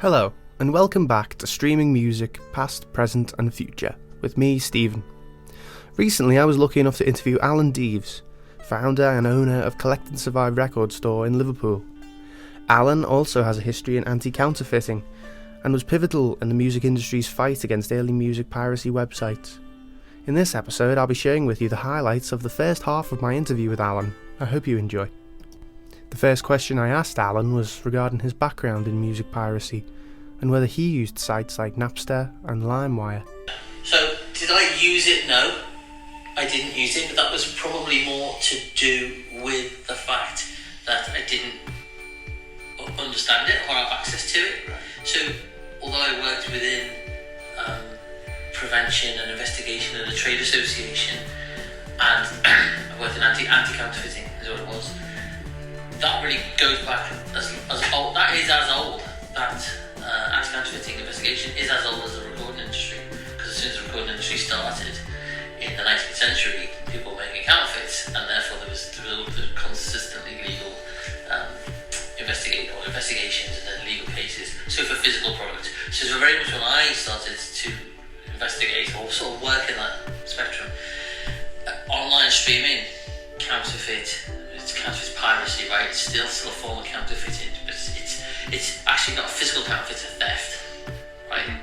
Hello, and welcome back to Streaming Music, Past, Present and Future, with me, Stephen. Recently I was lucky enough to interview Alan Deeves, founder and owner of Collect and Survive record store in Liverpool. Alan also has a history in anti-counterfeiting, and was pivotal in the music industry's fight against early music piracy websites. In this episode I'll be sharing with you the highlights of the first half of my interview with Alan. I hope you enjoy. The first question I asked Alan was regarding his background in music piracy, and whether he used sites like Napster and LimeWire. So, did I use it? No, I didn't use it, but that was probably more to do with the fact that I didn't understand it or have access to it. Right. So, although I worked within prevention and investigation in a trade association, and I worked in anti-counterfeiting, is what it was. That really goes back as old. That is as old. That anti-counterfeiting investigation is as old as the recording industry. Because as soon as the recording industry started in the 19th century, people were making counterfeits, and therefore there was consistently legal investigations and then legal cases. So for physical products. So very much when I started to investigate or sort of work in that spectrum, online streaming, it's counterfeit piracy, right? It's still a form of counterfeiting, but it's actually not a physical counterfeit, it's a theft, right?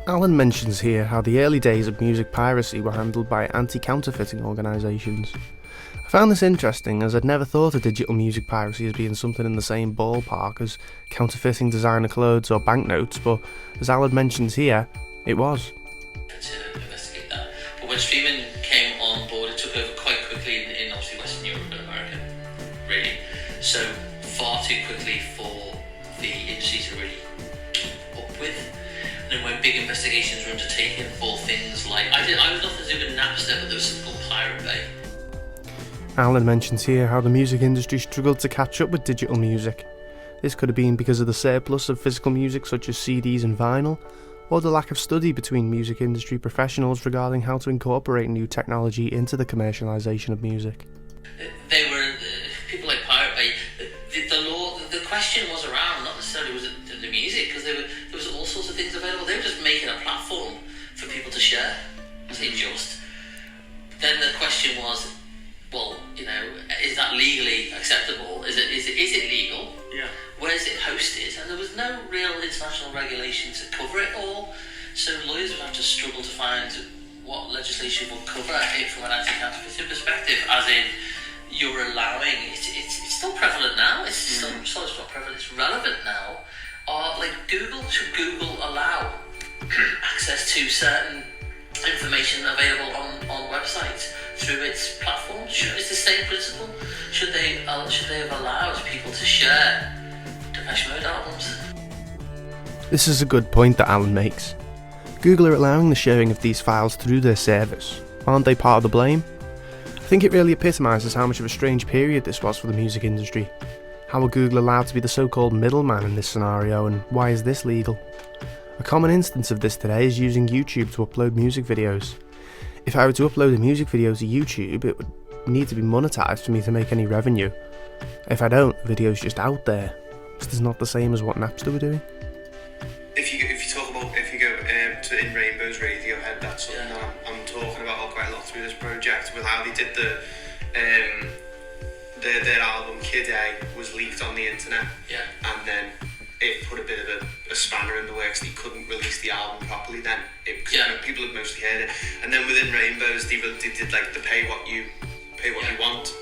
Alan mentions here how the early days of music piracy were handled by anti-counterfeiting organisations. I found this interesting, as I'd never thought of digital music piracy as being something in the same ballpark as counterfeiting designer clothes or banknotes, but as Alan mentions here, it was. To investigate that. But when streaming came on board, it took over quite quickly in obviously Western Europe and America, really. So far too quickly for the industry to really keep up with. And then when big investigations were undertaken for things like, I was nothing to do with Napster, but there was something called Pirate Bay. Alan mentions here how the music industry struggled to catch up with digital music. This could have been because of the surplus of physical music such as CDs and vinyl, or the lack of study between music industry professionals regarding how to incorporate new technology into the commercialisation of music. They were people like Pirate Bay. The question was around, not necessarily was it the music, because there was all sorts of things available. They were just making a platform for people to share. Then the question was, well, is that legally acceptable? Is it legal? Yeah. Where is it hosted? And there was no real international regulation to cover it all. So lawyers would have to struggle to find what legislation would cover it from an anti-counterfeiting perspective, as in you're allowing it's still prevalent now. It's not prevalent. It's relevant now. Should Google allow access to certain information available on websites through its platform? It's the same principle. Should they have allowed people to share Depeche Mode albums? This is a good point that Alan makes. Google are allowing the sharing of these files through their service. Aren't they part of the blame? I think it really epitomises how much of a strange period this was for the music industry. How are Google allowed to be the so-called middleman in this scenario, and why is this legal? A common instance of this today is using YouTube to upload music videos. If I were to upload a music video to YouTube, it would need to be monetised for me to make any revenue. If I don't, the video's just out there. This is not the same as what Napster were doing. If you go to In Rainbow's Radiohead, that's something that I'm talking about quite a lot through this project, with how they did their album Kid A was leaked on the internet, and then it put a bit of a spanner in the works. They couldn't release the album properly then, people had mostly heard it. And then within Rainbows, they did like the pay what you want.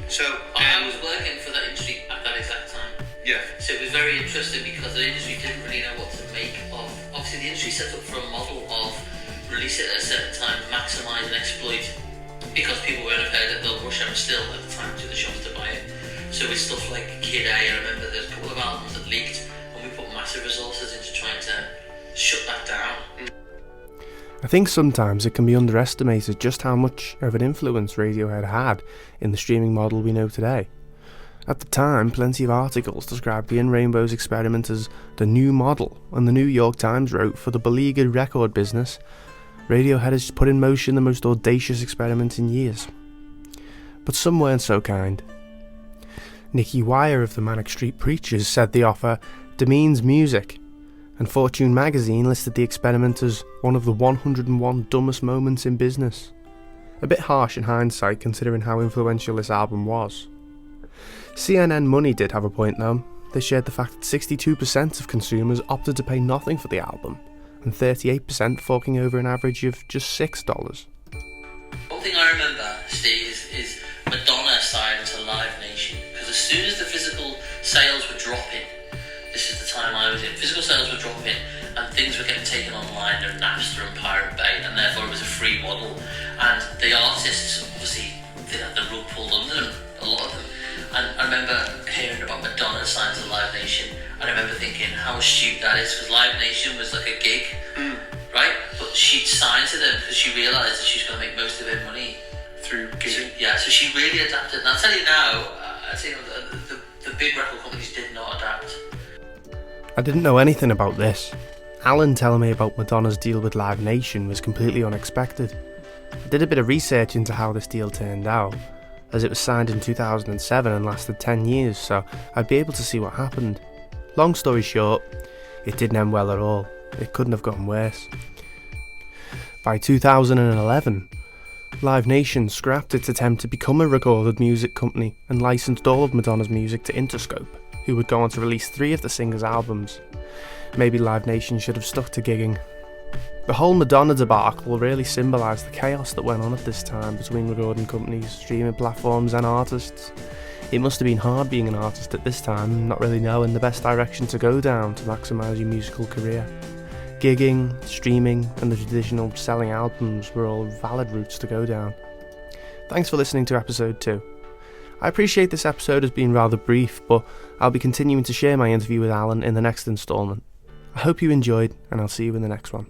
So I was working for that industry at that exact time. Yeah. So it was very interesting because the industry didn't really know what to make of. Obviously, the industry set up for a model of release it at a certain time, maximise and exploit, because people won't have heard it. They'll rush out still at the time to the shops to buy it. So with stuff like Kid A, I remember there's a couple of albums that leaked, and we put massive resources into trying to shut that down. I think sometimes it can be underestimated just how much of an influence Radiohead had in the streaming model we know today. At the time, plenty of articles described the In Rainbow's experiment as the new model, and the New York Times wrote, for the beleaguered record business, Radiohead has put in motion the most audacious experiment in years. But some weren't so kind. Nicky Wire of the Manic Street Preachers said the offer demeans music, and Fortune magazine listed the experiment as one of the 101 dumbest moments in business. A bit harsh in hindsight considering how influential this album was. CNN Money did have a point though. They shared the fact that 62% of consumers opted to pay nothing for the album, and 38% forking over an average of just $6. One thing I remember, Steve, is Madonna signed to Live Nation, because as soon as the physical sales were dropping, this is the time I was in, physical sales were dropping and things were getting taken online through Napster and Pirate Bay, and therefore it was a free model, and the artists, obviously, they had the rug pulled under them, a lot of them. And I remember hearing about Madonna signed to Live Nation, and I remember thinking how astute that is, because Live Nation was like a gig, right? But she'd signed to them because she realised that she was going to make most of her money through gigging. So she really adapted. And I'll tell you now, the big record companies did not adapt. I didn't know anything about this. Alan telling me about Madonna's deal with Live Nation was completely unexpected. I did a bit of research into how this deal turned out, as it was signed in 2007 and lasted 10 years, so I'd be able to see what happened. Long story short, it didn't end well at all. It couldn't have gotten worse. By 2011, Live Nation scrapped its attempt to become a recorded music company and licensed all of Madonna's music to Interscope, who would go on to release 3 of the singer's albums. Maybe Live Nation should have stuck to gigging. The whole Madonna debacle really symbolised the chaos that went on at this time between recording companies, streaming platforms and artists. It must have been hard being an artist at this time, not really knowing the best direction to go down to maximise your musical career. Gigging, streaming and the traditional selling albums were all valid routes to go down. Thanks for listening to episode 2. I appreciate this episode has been rather brief, but I'll be continuing to share my interview with Alan in the next instalment. I hope you enjoyed, and I'll see you in the next one.